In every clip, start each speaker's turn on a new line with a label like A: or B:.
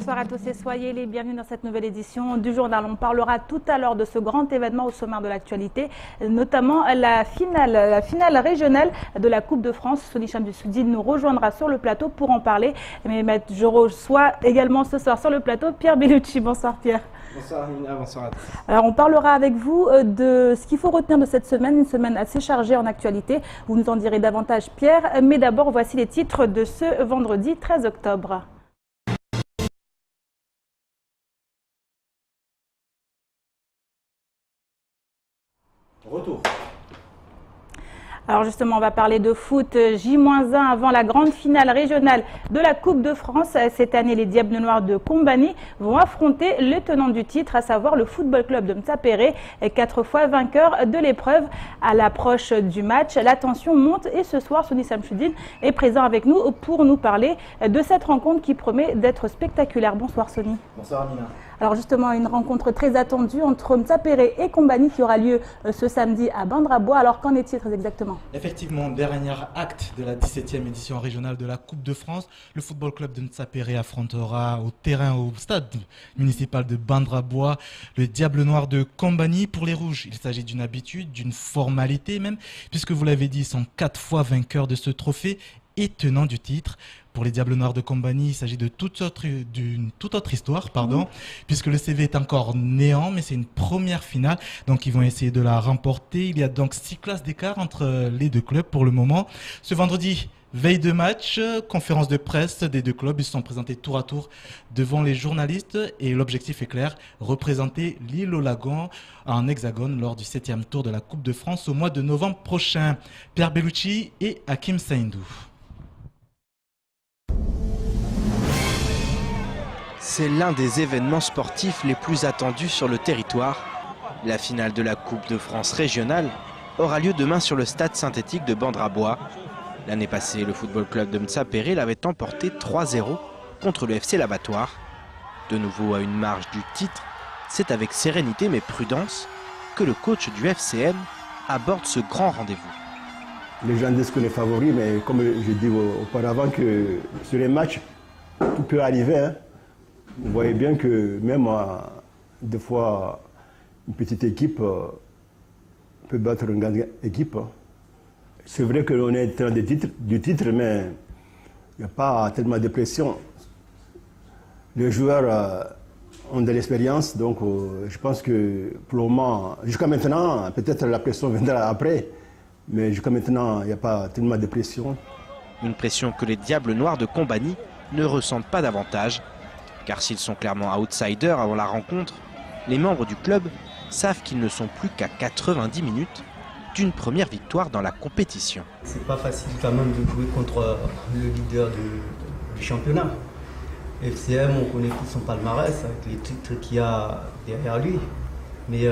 A: bonsoir à tous et soyez les bienvenus dans cette nouvelle édition du journal. On parlera tout à l'heure de ce grand événement au sommaire de l'actualité, notamment la finale régionale de la Coupe de France. Sony Chamdussoudine nous rejoindra sur le plateau pour en parler. Mais je reçois également ce soir sur le plateau Pierre Bellucci. Bonsoir Pierre.
B: Bonsoir Amina, bonsoir à tous.
A: Alors on parlera avec vous de ce qu'il faut retenir de cette semaine, une semaine assez chargée en actualité. Vous nous en direz davantage Pierre, mais d'abord voici les titres de ce vendredi 13 octobre.
B: Retour.
A: Alors justement, on va parler de foot. J-1 avant la grande finale régionale de la Coupe de France. Cette année, les Diables Noirs de Combani vont affronter le tenant du titre, à savoir le Football Club de Mtsapéré, 4 fois vainqueur de l'épreuve. À l'approche du match, la tension monte et ce soir, Sony Chamdussoudine est présent avec nous pour nous parler de cette rencontre qui promet d'être spectaculaire. Bonsoir Sony.
B: Bonsoir Amina.
A: Alors justement, une rencontre très attendue entre Mtsapéré et Combani qui aura lieu ce samedi à Bandrabois. Alors qu'en est-il très exactement?
C: Effectivement, dernier acte de la 17e édition régionale de la Coupe de France. Le Football Club de Mtsapéré affrontera au stade municipal de Bandrabois le Diable Noir de Combani. Pour les Rouges, il s'agit d'une habitude, d'une formalité même, puisque vous l'avez dit, ils sont 4 fois vainqueurs de ce trophée et tenants du titre. Pour les Diables Noirs de Combani, il s'agit d'une toute autre histoire, puisque le CV est encore néant, mais c'est une première finale, donc ils vont essayer de la remporter. Il y a donc 6 classes d'écart entre les deux clubs pour le moment. Ce vendredi, veille de match, conférence de presse des deux clubs, ils se sont présentés tour à tour devant les journalistes et l'objectif est clair, représenter l'île au Lagon en hexagone lors du 7e tour de la Coupe de France au mois de novembre prochain. Pierre Bellucci et Hakim Saïndou.
D: C'est l'un des événements sportifs les plus attendus sur le territoire. La finale de la Coupe de France régionale aura lieu demain sur le stade synthétique de Bandrabois. L'année passée, le Football Club de Mtsapéré l'avait emporté 3-0 contre le FC L'Abattoir. De nouveau à une marge du titre, c'est avec sérénité mais prudence que le coach du FCM aborde ce grand rendez-vous.
E: Les gens disent qu'on est favori, mais comme je dis auparavant que sur les matchs, tout peut arriver. Hein. Vous voyez bien que même des fois, une petite équipe peut battre une grande équipe. C'est vrai qu'on est en train du titre, mais il n'y a pas tellement de pression. Les joueurs ont de l'expérience, donc je pense que pour le moment, jusqu'à maintenant, peut-être la pression viendra après, mais jusqu'à maintenant, il n'y a pas tellement de pression.
D: Une pression que les Diables Noirs de Combani ne ressentent pas davantage. Car s'ils sont clairement outsiders avant la rencontre, les membres du club savent qu'ils ne sont plus qu'à 90 minutes d'une première victoire dans la compétition.
F: C'est pas facile quand même de jouer contre le leader du championnat. FCM, on connaît tout son palmarès avec les titres qu'il y a derrière lui. Mais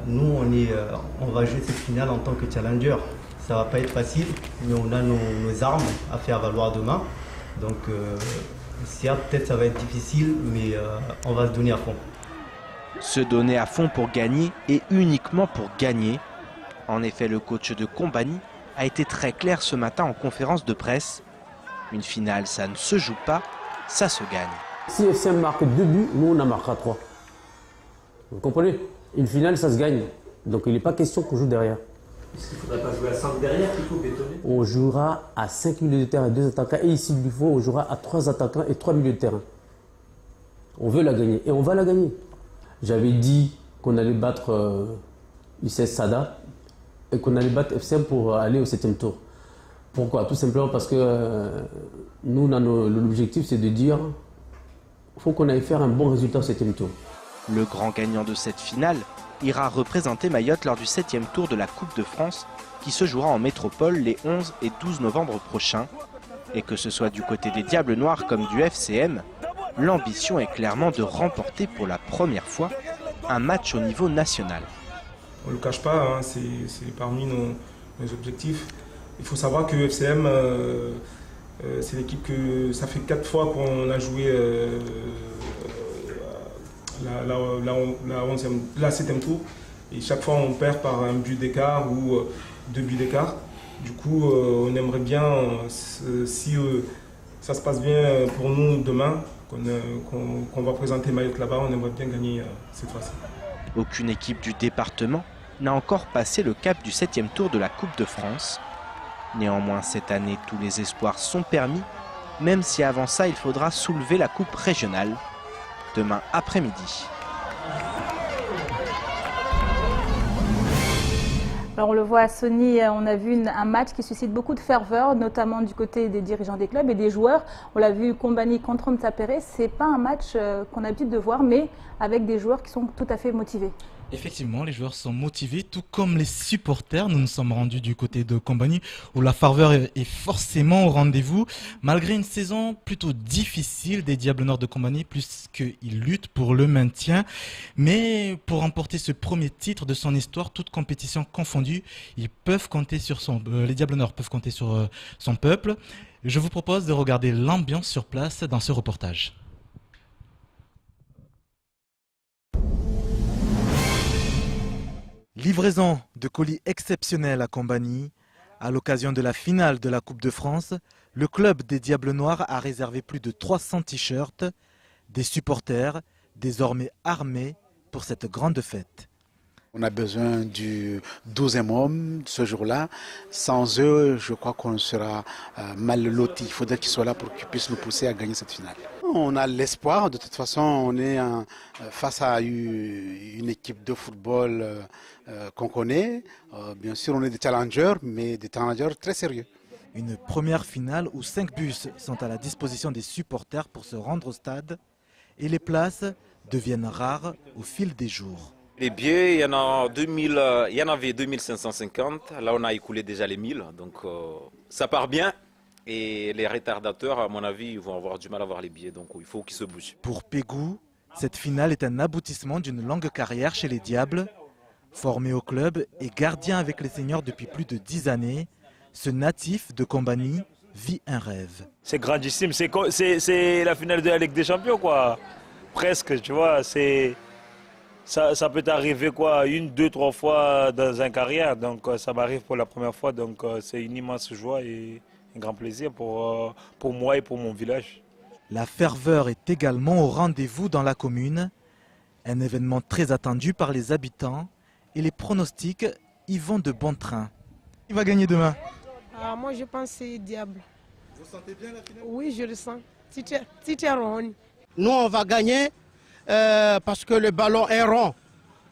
F: nous, on va jouer cette finale en tant que challenger. Ça va pas être facile, mais on a nos armes à faire valoir demain. Donc certes, peut-être ça va être difficile, mais on va se donner à fond.
D: Se donner à fond pour gagner et uniquement pour gagner. En effet, le coach de Combani a été très clair ce matin en conférence de presse. Une finale, ça ne se joue pas, ça se gagne.
G: Si FCM marque 2 buts, nous on en marquera 3. Vous comprenez? Une finale, ça se gagne. Donc il n'est pas question qu'on joue derrière.
B: Est-ce qu'il ne faudrait pas jouer à 5 derrière plutôt bétonner?
G: On jouera à 5 milieux de terrain et 2 attaquants. Et ici, il faut, on jouera à 3 attaquants et 3 milieux de terrain. On veut la gagner et on va la gagner. J'avais dit qu'on allait battre UCS Sada et qu'on allait battre FCM pour aller au 7e tour. Pourquoi? Tout simplement parce que nous, l'objectif, c'est de dire qu'il faut qu'on aille faire un bon résultat au 7e tour.
D: Le grand gagnant de cette finale ira représenter Mayotte lors du 7e tour de la Coupe de France qui se jouera en métropole les 11 et 12 novembre prochains. Et que ce soit du côté des Diables Noirs comme du FCM, l'ambition est clairement de remporter pour la première fois un match au niveau national.
H: On ne le cache pas, hein, c'est parmi nos objectifs. Il faut savoir que FCM, c'est l'équipe que ça fait 4 fois qu'on a joué la 7e tour. Et chaque fois, on perd par un but d'écart ou 2 buts d'écart. Du coup, on aimerait bien, si ça se passe bien pour nous demain, qu'on va présenter Mayotte là-bas. On aimerait bien gagner cette fois-ci.
D: Aucune équipe du département n'a encore passé le cap du 7e tour de la Coupe de France. Néanmoins, cette année, tous les espoirs sont permis, même si avant ça, il faudra soulever la Coupe régionale demain après-midi.
A: Alors on le voit à Sony, on a vu un match qui suscite beaucoup de ferveur, notamment du côté des dirigeants des clubs et des joueurs. On l'a vu, Kombani contre Mtsapere, c'est pas un match qu'on a l'habitude de voir, mais avec des joueurs qui sont tout à fait motivés.
C: Effectivement, les joueurs sont motivés, tout comme les supporters. Nous nous sommes rendus du côté de Kombani, où la ferveur est forcément au rendez-vous. Malgré une saison plutôt difficile des Diables Noirs de Kombani, puisqu'ils luttent pour le maintien. Mais pour remporter ce premier titre de son histoire, toute compétition confondue, les Diables Noirs peuvent compter sur son peuple. Je vous propose de regarder l'ambiance sur place dans ce reportage. Livraison de colis exceptionnels à Kombani. À l'occasion de la finale de la Coupe de France, le club des Diables Noirs a réservé plus de 300 t-shirts, des supporters désormais armés pour cette grande fête.
I: On a besoin du 12e homme ce jour-là. Sans eux, je crois qu'on sera mal lotis. Il faudrait qu'ils soient là pour qu'ils puissent nous pousser à gagner cette finale. On a l'espoir. De toute façon, on est face à une équipe de football qu'on connaît. Bien sûr, on est des challengers, mais des challengers très sérieux.
C: Une première finale où 5 bus sont à la disposition des supporters pour se rendre au stade. Et les places deviennent rares au fil des jours.
J: Les billets, il y en avait 2550. Là, on a écoulé déjà les 1000. Donc, ça part bien. Et les retardateurs, à mon avis, ils vont avoir du mal à avoir les billets. Donc, il faut qu'ils se bougent.
C: Pour Pégou, cette finale est un aboutissement d'une longue carrière chez les Diables. Formé au club et gardien avec les seniors depuis plus de 10 années, ce natif de Kombani vit un rêve.
K: C'est grandissime. C'est la finale de la Ligue des Champions, quoi. Presque, tu vois. Ça peut t'arriver quoi, 1, 2, 3 fois dans une carrière, donc ça m'arrive pour la première fois, donc c'est une immense joie et un grand plaisir pour moi et pour mon village.
C: La ferveur est également au rendez-vous dans la commune, un événement très attendu par les habitants et les pronostics y vont de bon train. Qui va gagner demain?
L: Moi je pense que c'est Diable.
C: Vous sentez bien la finale?
L: Oui, je le sens. Titeron.
M: Nous on va gagner. Parce que le ballon est rond.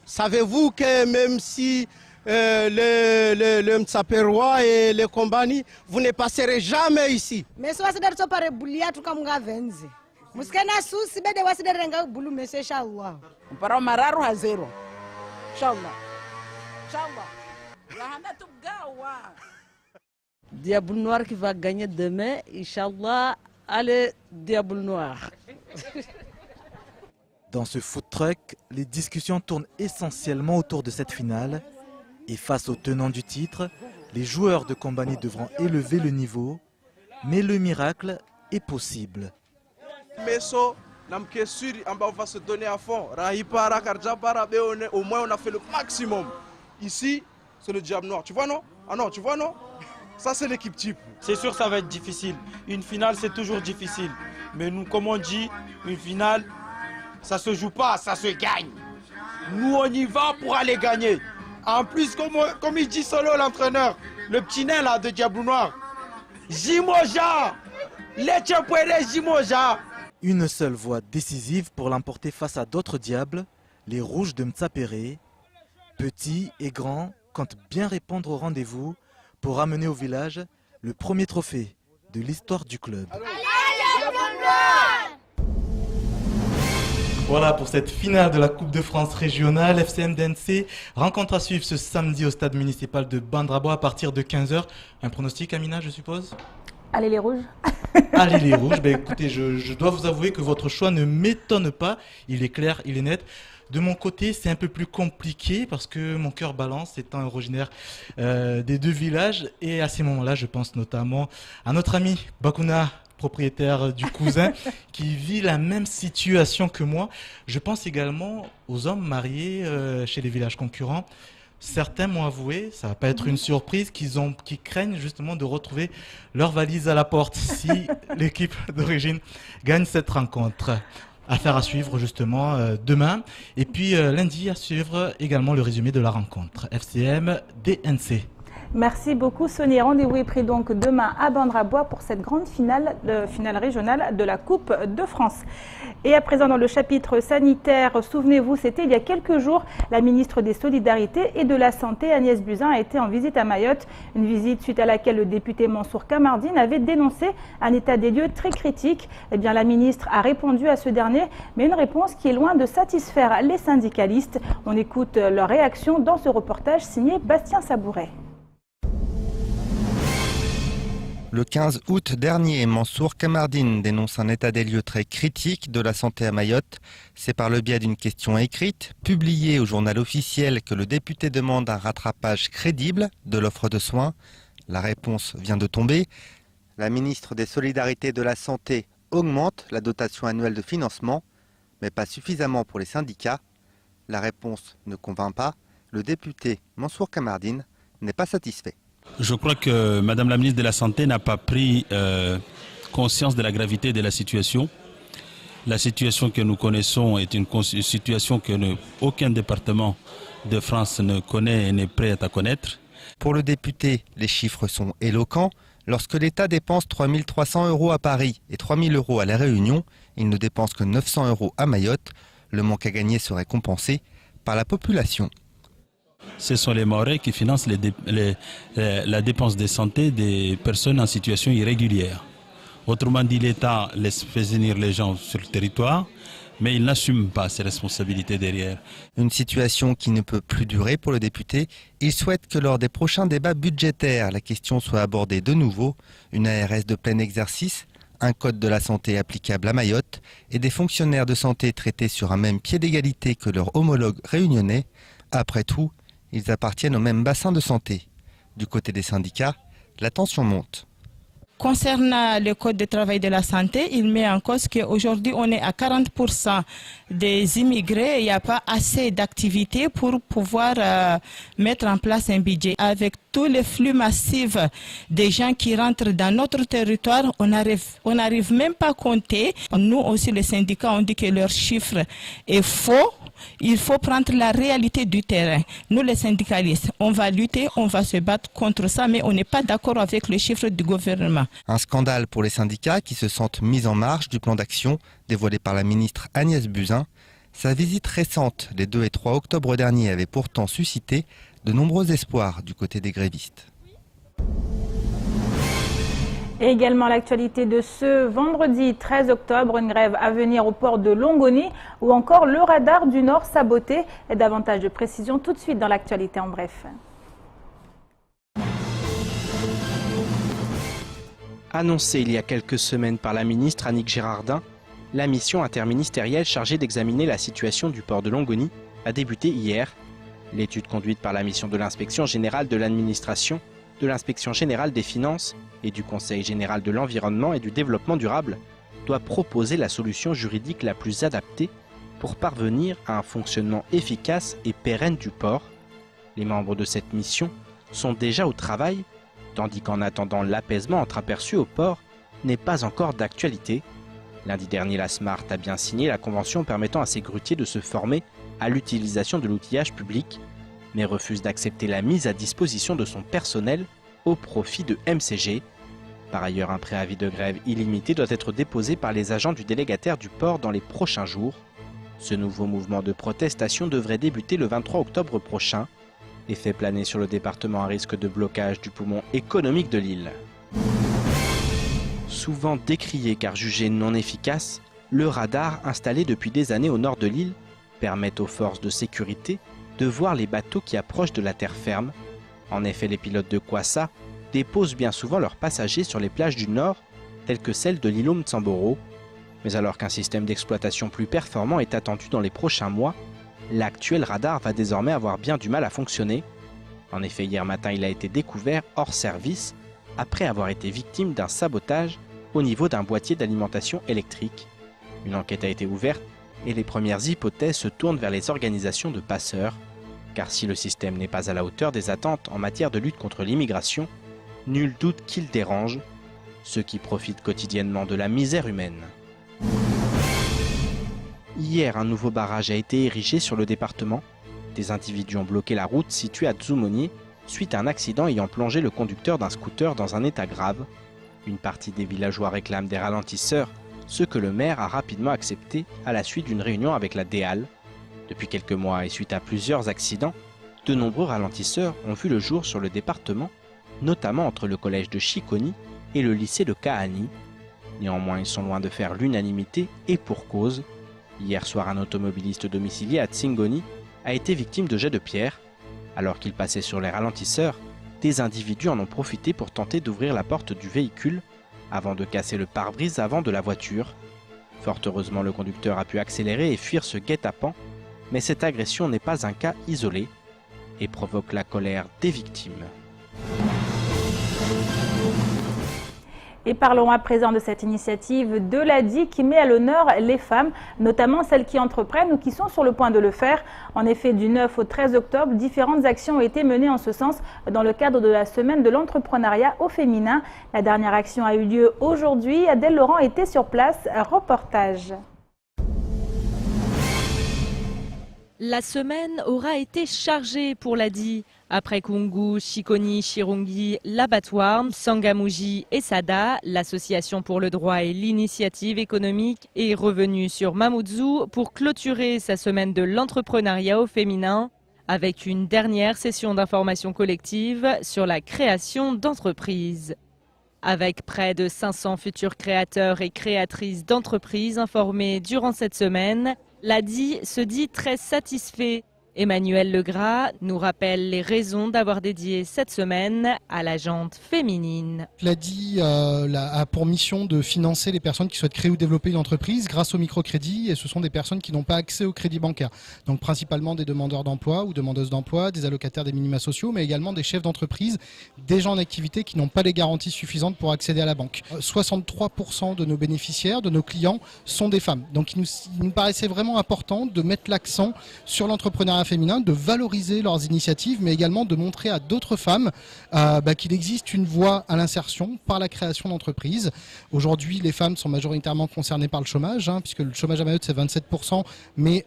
M: Savez-vous que même si le Mtsaperois et le Kombani, vous ne passerez jamais ici.
L: Mais si vous êtes par boulia tout comme gavenze. Muskena sous si bede wasi de renga boulou mais c'est Inch'Allah. On part mararu à 0. Inch'Allah. Diable Noir qui va gagner demain, Inch'Allah. Allez, Diable Noir.
C: Dans ce food truck, les discussions tournent essentiellement autour de cette finale. Et face aux tenants du titre, les joueurs de Kombani devront élever le niveau. Mais le miracle est possible.
N: Messo, on va se donner à fond. Au moins on a fait le maximum. Ici, c'est le Diable Noir. Tu vois non? Ah non, tu vois non? Ça c'est l'équipe type.
K: C'est sûr ça va être difficile. Une finale c'est toujours difficile. Mais nous, comme on dit, une finale, ça se joue pas, ça se gagne. Nous, on y va pour aller gagner. En plus, comme il dit Solo, l'entraîneur, le petit nain là de Diable Noir, Jimoja, Jimoja.
C: Une seule voie décisive pour l'emporter face à d'autres diables, les Rouges de Mtsapere. Petits et grands comptent bien répondre au rendez-vous pour amener au village le premier trophée de l'histoire du club. Voilà pour cette finale de la Coupe de France régionale. FCM DNC rencontre à suivre ce samedi au stade municipal de Bandrabois à partir de 15h. Un pronostic, Amina, je suppose?
A: Allez les Rouges.
C: Allez les Rouges. Ben, écoutez, je dois vous avouer que votre choix ne m'étonne pas. Il est clair, il est net. De mon côté, c'est un peu plus compliqué parce que mon cœur balance étant originaire des deux villages. Et à ces moments-là, je pense notamment à notre ami Bakuna, propriétaire du cousin, qui vit la même situation que moi. Je pense également aux hommes mariés chez les villages concurrents. Certains m'ont avoué, ça va pas être une surprise, qu'ils craignent justement de retrouver leur valise à la porte si l'équipe d'origine gagne cette rencontre. Affaire à suivre justement demain. Et puis lundi à suivre également le résumé de la rencontre. FCM DNC.
A: Merci beaucoup Sonia. Rendez-vous est pris donc demain à Bandrabois pour cette grande finale régionale de la Coupe de France. Et à présent dans le chapitre sanitaire, souvenez-vous, c'était il y a quelques jours, la ministre des Solidarités et de la Santé, Agnès Buzyn, a été en visite à Mayotte. Une visite suite à laquelle le député Mansour Kamardine avait dénoncé un état des lieux très critique. Eh bien, la ministre a répondu à ce dernier, mais une réponse qui est loin de satisfaire les syndicalistes. On écoute leur réaction dans ce reportage signé Bastien Sabouret.
O: Le 15 août dernier, Mansour Kamardine dénonce un état des lieux très critique de la santé à Mayotte. C'est par le biais d'une question écrite, publiée au journal officiel, que le député demande un rattrapage crédible de l'offre de soins. La réponse vient de tomber. La ministre des Solidarités et de la Santé augmente la dotation annuelle de financement, mais pas suffisamment pour les syndicats. La réponse ne convainc pas. Le député Mansour Kamardine n'est pas satisfait.
P: Je crois que Madame la ministre de la Santé n'a pas pris conscience de la gravité de la situation. La situation que nous connaissons est une situation que aucun département de France ne connaît et n'est prêt à connaître.
O: Pour le député, les chiffres sont éloquents. Lorsque l'État dépense 3 300 € à Paris et 3 000 € à La Réunion, il ne dépense que 900 € à Mayotte. Le manque à gagner serait compensé par la population.
P: Ce sont les Mahorais qui financent la dépense de santé des personnes en situation irrégulière. Autrement dit, l'État laisse venir les gens sur le territoire, mais il n'assume pas ses responsabilités derrière.
O: Une situation qui ne peut plus durer pour le député. Il souhaite que lors des prochains débats budgétaires, la question soit abordée de nouveau. Une ARS de plein exercice, un code de la santé applicable à Mayotte et des fonctionnaires de santé traités sur un même pied d'égalité que leurs homologues réunionnais. Après tout, ils appartiennent au même bassin de santé. Du côté des syndicats, la tension monte.
Q: Concernant le code de travail de la santé, il met en cause qu'aujourd'hui on est à 40% des immigrés. Il n'y a pas assez d'activités pour pouvoir mettre en place un budget. Avec tous les flux massifs des gens qui rentrent dans notre territoire, on n'arrive même pas à compter. Nous aussi les syndicats ont dit que leur chiffre est faux. Il faut prendre la réalité du terrain. Nous les syndicalistes, on va lutter, on va se battre contre ça, mais on n'est pas d'accord avec les chiffres du gouvernement.
O: Un scandale pour les syndicats qui se sentent mis en marge du plan d'action dévoilé par la ministre Agnès Buzyn. Sa visite récente les 2 et 3 octobre dernier avait pourtant suscité de nombreux espoirs du côté des grévistes.
A: Et également l'actualité de ce vendredi 13 octobre, une grève à venir au port de Longoni ou encore le radar du Nord saboté. Et davantage de précisions tout de suite dans l'actualité en bref.
D: Annoncée il y a quelques semaines par la ministre Annick Girardin, la mission interministérielle chargée d'examiner la situation du port de Longoni a débuté hier. L'étude conduite par la mission de l'inspection générale de l'administration, de l'inspection générale des finances et du Conseil général de l'environnement et du développement durable doit proposer la solution juridique la plus adaptée pour parvenir à un fonctionnement efficace et pérenne du port. Les membres de cette mission sont déjà au travail, tandis qu'en attendant l'apaisement entreaperçu au port n'est pas encore d'actualité. Lundi dernier, la SMART a bien signé la convention permettant à ses grutiers de se former à l'utilisation de l'outillage public, mais refuse d'accepter la mise à disposition de son personnel au profit de MCG. Par ailleurs, un préavis de grève illimité doit être déposé par les agents du délégataire du port dans les prochains jours. Ce nouveau mouvement de protestation devrait débuter le 23 octobre prochain et fait planer sur le département un risque de blocage du poumon économique de l'île. Souvent décrié car jugé non efficace, le radar installé depuis des années au nord de l'île permet aux forces de sécurité de voir les bateaux qui approchent de la terre ferme. En effet, les pilotes de Kwassa déposent bien souvent leurs passagers sur les plages du nord, telles que celle de l'îlot Mtsamboro. Mais alors qu'un système d'exploitation plus performant est attendu dans les prochains mois, l'actuel radar va désormais avoir bien du mal à fonctionner. En effet, hier matin, il a été découvert hors service après avoir été victime d'un sabotage au niveau d'un boîtier d'alimentation électrique. Une enquête a été ouverte et les premières hypothèses se tournent vers les organisations de passeurs. Car si le système n'est pas à la hauteur des attentes en matière de lutte contre l'immigration, nul doute qu'il dérange ceux qui profitent quotidiennement de la misère humaine. Hier, un nouveau barrage a été érigé sur le département. Des individus ont bloqué la route située à Tsumoni suite à un accident ayant plongé le conducteur d'un scooter dans un état grave. Une partie des villageois réclament des ralentisseurs, ce que le maire a rapidement accepté à la suite d'une réunion avec la DEAL. Depuis quelques mois et suite à plusieurs accidents, de nombreux ralentisseurs ont vu le jour sur le département, notamment entre le collège de Chikoni et le lycée de Kahani. Néanmoins, ils sont loin de faire l'unanimité et pour cause. Hier soir, un automobiliste domicilié à Tsingoni a été victime de jets de pierre. Alors qu'il passait sur les ralentisseurs, des individus en ont profité pour tenter d'ouvrir la porte du véhicule avant de casser le pare-brise avant de la voiture. Fort heureusement, le conducteur a pu accélérer et fuir ce guet-apens, mais cette agression n'est pas un cas isolé et provoque la colère des victimes.
A: Et parlons à présent de cette initiative de l'ADI qui met à l'honneur les femmes, notamment celles qui entreprennent ou qui sont sur le point de le faire. En effet, du 9 au 13 octobre, différentes actions ont été menées en ce sens dans le cadre de la semaine de l'entrepreneuriat au féminin. La dernière action a eu lieu aujourd'hui. Adèle Laurent était sur place. Reportage.
R: La semaine aura été chargée pour l'ADI. Après Kungu, Chikoni, Chirungi, l'abattoir, Sangamuji et Sada, l'association pour le droit et l'initiative économique est revenue sur Mamoudzou pour clôturer sa semaine de l'entrepreneuriat au féminin avec une dernière session d'information collective sur la création d'entreprises. Avec près de 500 futurs créateurs et créatrices d'entreprises informés durant cette semaine, l'ADI se dit très satisfait. Emmanuel Legras nous rappelle les raisons d'avoir dédié cette semaine à la jante féminine.
S: L'ADI a pour mission de financer les personnes qui souhaitent créer ou développer une entreprise grâce au microcrédit, et ce sont des personnes qui n'ont pas accès au crédit bancaire. Donc principalement des demandeurs d'emploi ou demandeuses d'emploi, des allocataires des minima sociaux, mais également des chefs d'entreprise, des gens en activité qui n'ont pas les garanties suffisantes pour accéder à la banque. 63% de nos bénéficiaires, de nos clients sont des femmes. Donc il nous paraissait vraiment important de mettre l'accent sur l'entrepreneuriat féminin, de valoriser leurs initiatives, mais également de montrer à d'autres femmes qu'il existe une voie à l'insertion par la création d'entreprises. Aujourd'hui, les femmes sont majoritairement concernées par le chômage, puisque le chômage à Mayotte c'est 27%, mais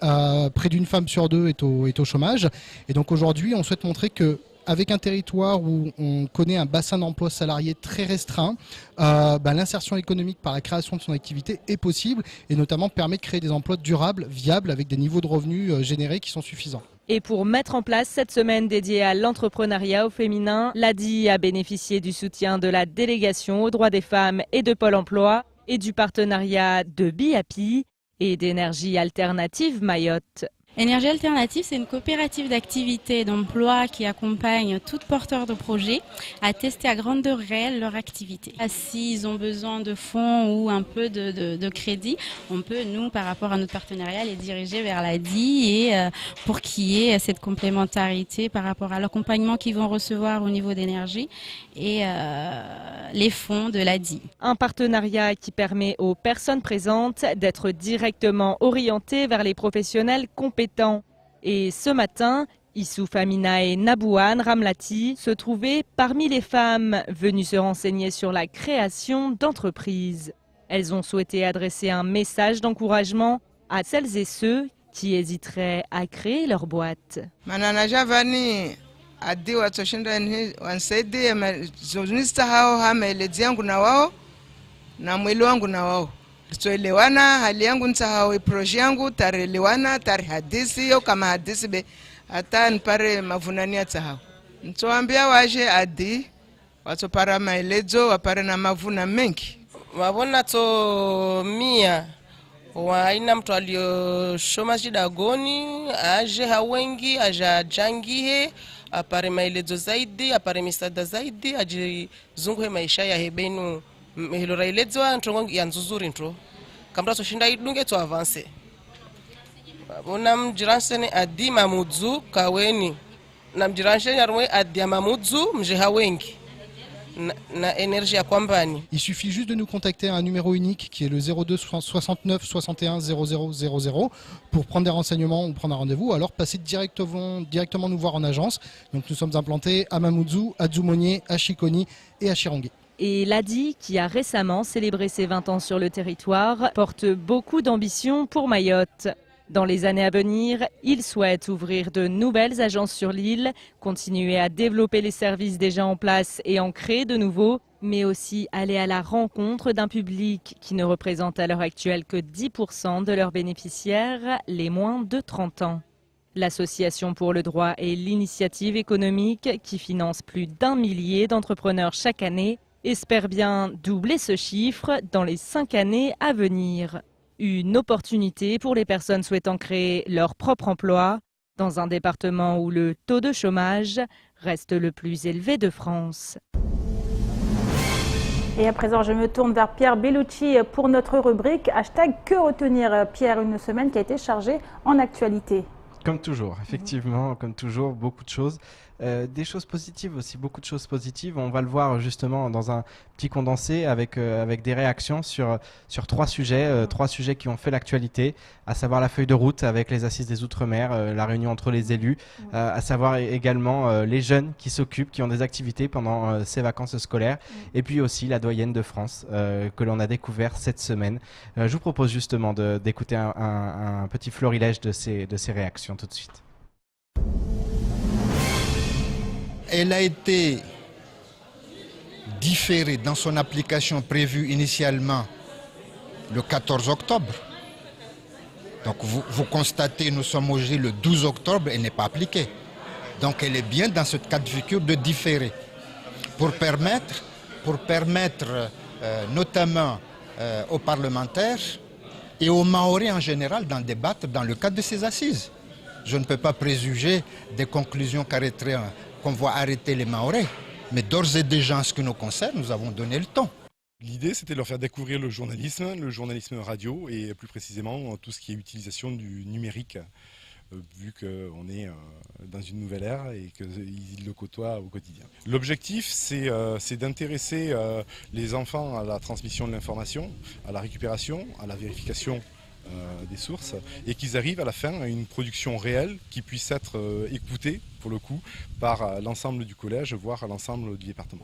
S: près d'une femme sur deux est au chômage. Et donc aujourd'hui, on souhaite montrer que avec un territoire où on connaît un bassin d'emploi salarié très restreint, l'insertion économique par la création de son activité est possible et notamment permet de créer des emplois durables, viables, avec des niveaux de revenus générés qui sont suffisants.
R: Et pour mettre en place cette semaine dédiée à l'entrepreneuriat au féminin, l'ADI a bénéficié du soutien de la délégation aux droits des femmes et de Pôle emploi et du partenariat de BIAPI et d'Énergie Alternative Mayotte.
T: Énergie Alternative, c'est une coopérative d'activité et d'emploi qui accompagne tout porteur de projet à tester à grandeur réelle leur activité. S'ils ont besoin de fonds ou un peu de crédit, on peut, nous, par rapport à notre partenariat, les diriger vers l'ADI et pour qu'il y ait cette complémentarité par rapport à l'accompagnement qu'ils vont recevoir au niveau d'énergie et les fonds de l'ADI.
R: Un partenariat qui permet aux personnes présentes d'être directement orientées vers les professionnels compétents. Et ce matin, Issouf Amina et Nabouane Ramlati se trouvaient parmi les femmes venues se renseigner sur la création d'entreprises. Elles ont souhaité adresser un message d'encouragement à celles et ceux qui hésiteraient à créer leur boîte.
U: Tuelewana, hali yangu nitahawe proje yangu, tarelewana, tari hadisi yo kama hadisi be hata nipare mavunani ya tahawe. Nitoambia waje adi, watopara maelezo, wapare na mavuna mengi.
V: Wabona to mia, waina mtu alio shoma jidagoni, aje hawengi, aje jangihe, apare maelezo zaidi, apare misada zaidi, aje zunguhe maisha ya hebenu. Hilo railedzwa ntongo ya nzuzuri ntro kamra so shinda idunge to avance bona mjiransene adi mamudzu kaweni na mjiransene yarwe adi mamudzu mje hawengi na énergie à Combani.
S: Il suffit juste de nous contacter à un numéro unique qui est le 02 69 61 00 00 pour prendre des renseignements ou prendre un rendez-vous, ou alors passer directement nous voir en agence. Donc nous sommes implantés à Mamoudzou, à Dzoumogné, à Chikoni et à Chirangui.
R: Et l'ADI, qui a récemment célébré ses 20 ans sur le territoire, porte beaucoup d'ambition pour Mayotte. Dans les années à venir, il souhaite ouvrir de nouvelles agences sur l'île, continuer à développer les services déjà en place et en créer de nouveaux, mais aussi aller à la rencontre d'un public qui ne représente à l'heure actuelle que 10% de leurs bénéficiaires, les moins de 30 ans. L'Association pour le droit et l'initiative économique, qui finance plus d'1 millier d'entrepreneurs chaque année, espère bien doubler ce chiffre dans les 5 années à venir. Une opportunité pour les personnes souhaitant créer leur propre emploi dans un département où le taux de chômage reste le plus élevé de France.
A: Et à présent, je me tourne vers Pierre Bellucci pour notre rubrique # Que retenir. Pierre, une semaine qui a été chargée en actualité.
E: Comme toujours, effectivement, comme toujours, beaucoup de choses. Des choses positives aussi, beaucoup de choses positives. On va le voir justement dans un petit condensé avec des réactions sur 3 sujets qui ont fait l'actualité, à savoir la feuille de route avec les assises des Outre-mer, la réunion entre les élus, à savoir également les jeunes qui s'occupent, qui ont des activités pendant ces vacances scolaires, et puis aussi la doyenne de France que l'on a découvert cette semaine. Je vous propose justement d'écouter un petit florilège de ces réactions tout de suite.
F: Elle a été différée dans son application prévue initialement le 14 octobre. Donc vous constatez, nous sommes aujourd'hui le 12 octobre, elle n'est pas appliquée. Donc elle est bien dans ce cas de figure de différer. Pour permettre notamment aux parlementaires et aux Mahorais en général d'en débattre dans le cadre de ces assises. Je ne peux pas préjuger des conclusions qu'on va arrêter les Mahorais. Mais d'ores et déjà, en ce qui nous concerne, nous avons donné le ton.
W: L'idée, c'était de leur faire découvrir le journalisme radio et plus précisément tout ce qui est utilisation du numérique, vu qu'on est dans une nouvelle ère et qu'ils le côtoient au quotidien. L'objectif, c'est d'intéresser les enfants à la transmission de l'information, à la récupération, à la vérification des sources, et qu'ils arrivent à la fin à une production réelle qui puisse être écoutée, pour le coup, par l'ensemble du collège, voire l'ensemble du département.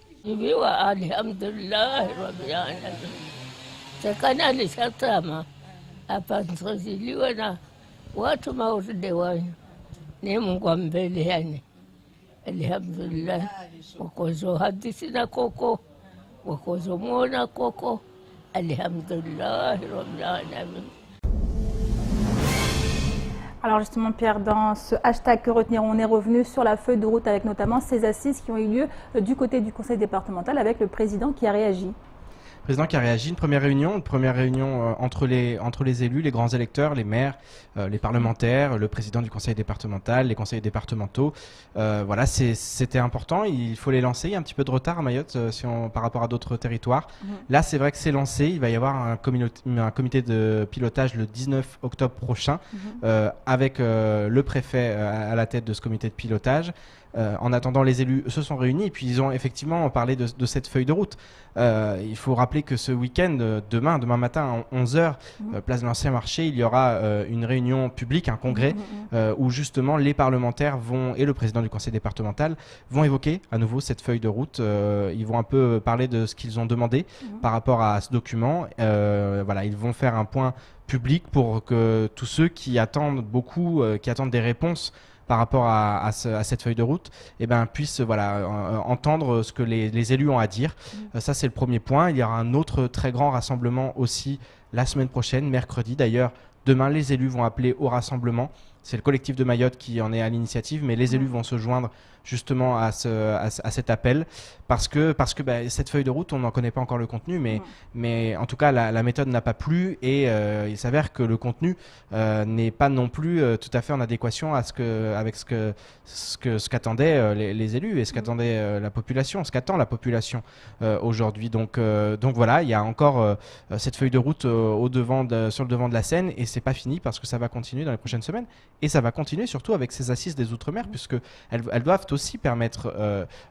A: Alors justement Pierre, dans ce # Que retenir, on est revenu sur la feuille de route avec notamment ces assises qui ont eu lieu du côté du conseil départemental avec le président qui a réagi.
E: Président qui a réagi, une première réunion entre les élus, les grands électeurs, les maires, les parlementaires, le président du conseil départemental, les conseillers départementaux. Voilà, c'était important, il faut les lancer. Il y a un petit peu de retard à Mayotte par rapport à d'autres territoires. Là, c'est vrai que c'est lancé. Il va y avoir un comité de pilotage le 19 octobre prochain avec le préfet à la tête de ce comité de pilotage. En attendant, les élus se sont réunis et puis ils ont effectivement parlé de cette feuille de route. Il faut rappeler que ce week-end, demain matin à 11h, place de l'Ancien Marché, il y aura une réunion publique, un congrès, où justement les parlementaires et le président du conseil départemental vont évoquer à nouveau cette feuille de route. Ils vont un peu parler de ce qu'ils ont demandé par rapport à ce document. Voilà, ils vont faire un point public pour que tous ceux qui attendent qui attendent des réponses par rapport à cette feuille de route, puissent entendre ce que les élus ont à dire. Ça, c'est le premier point. Il y aura un autre très grand rassemblement aussi la semaine prochaine, mercredi. D'ailleurs, demain, les élus vont appeler au rassemblement. C'est le collectif de Mayotte qui en est à l'initiative, mais les élus vont se joindre justement à cet appel parce que cette feuille de route, on n'en connaît pas encore le contenu, mais en tout cas, la méthode n'a pas plu et il s'avère que le contenu n'est pas non plus tout à fait en adéquation avec ce qu'attendaient les élus et ce qu'attendait la population, ce qu'attend la population aujourd'hui. Donc voilà, il y a encore cette feuille de route sur le devant de la scène et c'est pas fini parce que ça va continuer dans les prochaines semaines Et ça va continuer surtout avec ces assises des Outre-mer, puisqu'elles doivent aussi permettre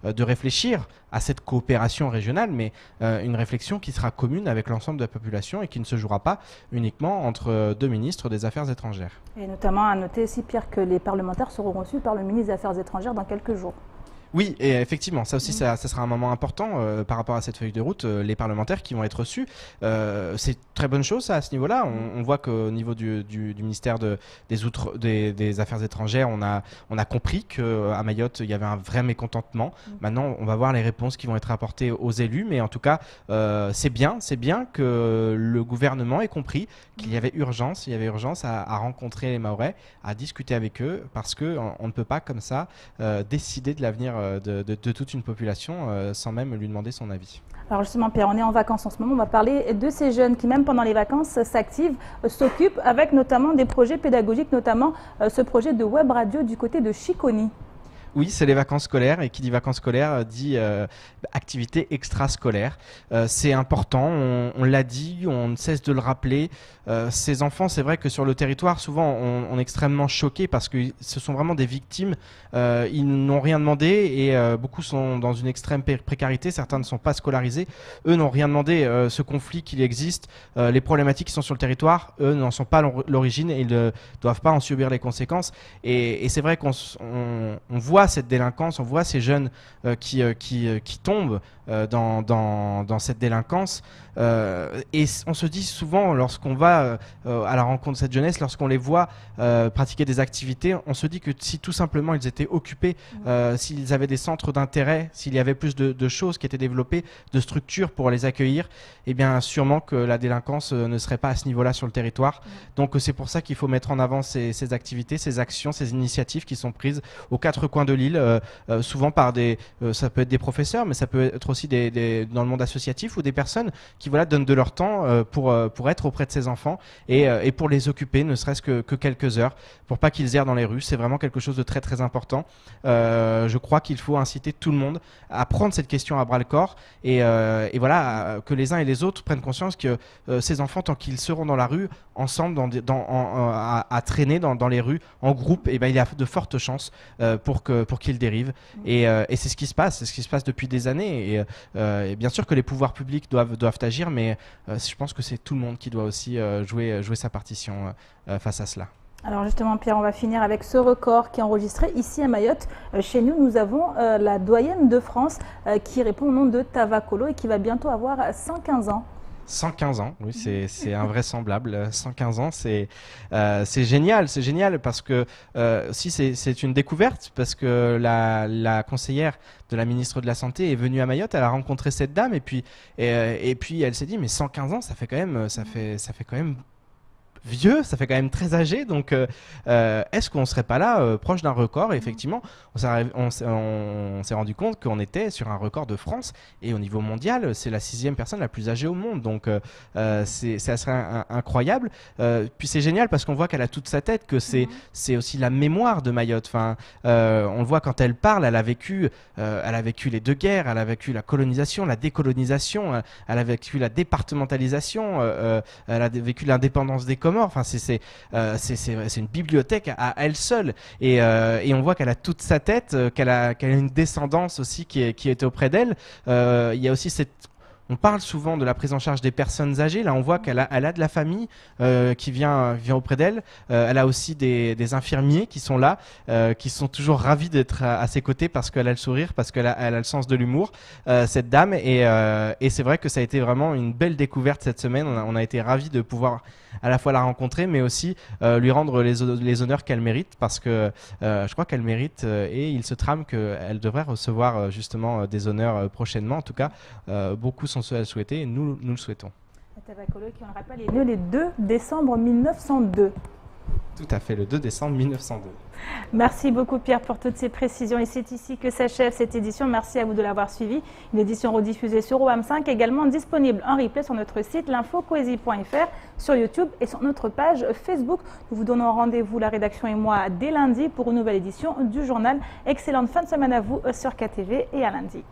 E: de réfléchir à cette coopération régionale, mais une réflexion qui sera commune avec l'ensemble de la population et qui ne se jouera pas uniquement entre deux ministres des Affaires étrangères.
A: Et notamment à noter aussi, Pierre, que les parlementaires seront reçus par le ministre des Affaires étrangères dans quelques jours.
E: Oui, et effectivement, ça aussi, ça sera un moment important par rapport à cette feuille de route, les parlementaires qui vont être reçus. C'est une très bonne chose, ça, à ce niveau-là. On voit qu'au niveau du ministère des Affaires étrangères, on a compris qu'à Mayotte, il y avait un vrai mécontentement. Maintenant, on va voir les réponses qui vont être apportées aux élus, mais en tout cas, c'est bien que le gouvernement ait compris qu'il y avait urgence, à rencontrer les Mahorais, à discuter avec eux, parce qu'on ne peut pas comme ça décider de l'avenir de toute une population sans même lui demander son avis.
A: Alors justement, Pierre, on est en vacances en ce moment. On va parler de ces jeunes qui, même pendant les vacances, s'activent, s'occupent avec notamment des projets pédagogiques, notamment ce projet de web radio du côté de Chiconi.
E: Oui, c'est les vacances scolaires, et qui dit vacances scolaires dit activité extrascolaire. C'est important, on l'a dit, on ne cesse de le rappeler. Ces enfants, c'est vrai que sur le territoire, souvent, on est extrêmement choqués parce que ce sont vraiment des victimes. Ils n'ont rien demandé et beaucoup sont dans une extrême précarité. Certains ne sont pas scolarisés. Eux n'ont rien demandé. Ce conflit qu'il existe, les problématiques qui sont sur le territoire, eux n'en sont pas l'origine et ils ne doivent pas en subir les conséquences. Et c'est vrai qu'on voit cette délinquance, on voit ces jeunes qui tombent dans cette délinquance et on se dit souvent lorsqu'on va à la rencontre de cette jeunesse, lorsqu'on les voit pratiquer des activités, on se dit que si tout simplement ils étaient occupés, s'ils avaient des centres d'intérêt, s'il y avait plus de choses qui étaient développées, de structures pour les accueillir, eh bien sûrement que la délinquance ne serait pas à ce niveau-là sur le territoire. Donc c'est pour ça qu'il faut mettre en avant ces activités, ces actions, ces initiatives qui sont prises aux quatre coins de l'île, souvent par ça peut être des professeurs, mais ça peut être aussi dans le monde associatif ou des personnes qui donnent de leur temps pour être auprès de ces enfants et pour les occuper, ne serait-ce que quelques heures, pour pas qu'ils errent dans les rues. C'est vraiment quelque chose de très très important. Je crois qu'il faut inciter tout le monde à prendre cette question à bras-le-corps et voilà, que les uns et les autres prennent conscience que ces enfants, tant qu'ils seront dans la rue, ensemble, à traîner dans les rues, en groupe, il y a de fortes chances pour qu'ils dérivent. Et c'est ce qui se passe, depuis des années. Et bien sûr que les pouvoirs publics doivent agir, mais je pense que c'est tout le monde qui doit aussi jouer sa partition face à cela.
A: Alors justement, Pierre, on va finir avec ce record qui est enregistré ici à Mayotte. Chez nous, nous avons la doyenne de France qui répond au nom de Tavakolo et qui va bientôt avoir 115 ans.
E: 115 ans, oui, c'est invraisemblable. 115 ans, c'est génial parce que si c'est une découverte, parce que la conseillère de la ministre de la Santé est venue à Mayotte, elle a rencontré cette dame et puis elle s'est dit mais 115 ans, ça fait quand même vieux, ça fait quand même très âgé, donc est-ce qu'on serait pas là proche d'un record? Et effectivement, on s'est rendu compte qu'on était sur un record de France et au niveau mondial, c'est la 6e personne la plus âgée au monde, donc c'est assez incroyable. Puis c'est génial parce qu'on voit qu'elle a toute sa tête, que c'est aussi la mémoire de Mayotte. Enfin, on le voit quand elle parle, elle a vécu les deux guerres, elle a vécu la colonisation, la décolonisation, elle a vécu la départementalisation, elle a vécu l'indépendance des Comores. Enfin, c'est une bibliothèque à elle seule et on voit qu'elle a toute sa tête, qu'elle a une descendance aussi qui était auprès d'elle. Il y a aussi on parle souvent de la prise en charge des personnes âgées. Là, on voit qu'elle a de la famille qui vient auprès d'elle. Elle a aussi des infirmiers qui sont là, qui sont toujours ravis d'être à ses côtés parce qu'elle a le sourire, parce qu'elle a le sens de l'humour, cette dame. Et c'est vrai que ça a été vraiment une belle découverte cette semaine. On a été ravis de pouvoir à la fois la rencontrer, mais aussi lui rendre les honneurs qu'elle mérite, parce que je crois qu'elle mérite et il se trame qu'elle devrait recevoir justement des honneurs prochainement. En tout cas, beaucoup sont ceux à le souhaiter et nous le souhaitons.
A: Tavakolo, qui on le rappelle, est né le 2 décembre 1902.
E: Tout à fait, le 2 décembre 1902.
A: Merci beaucoup Pierre pour toutes ces précisions et c'est ici que s'achève cette édition. Merci à vous de l'avoir suivi. Une édition rediffusée sur OAM5, également disponible en replay sur notre site l'infopoésie.fr, sur YouTube et sur notre page Facebook. Nous vous donnons rendez-vous, la rédaction et moi, dès lundi pour une nouvelle édition du journal. Excellente fin de semaine à vous sur KTV et à lundi.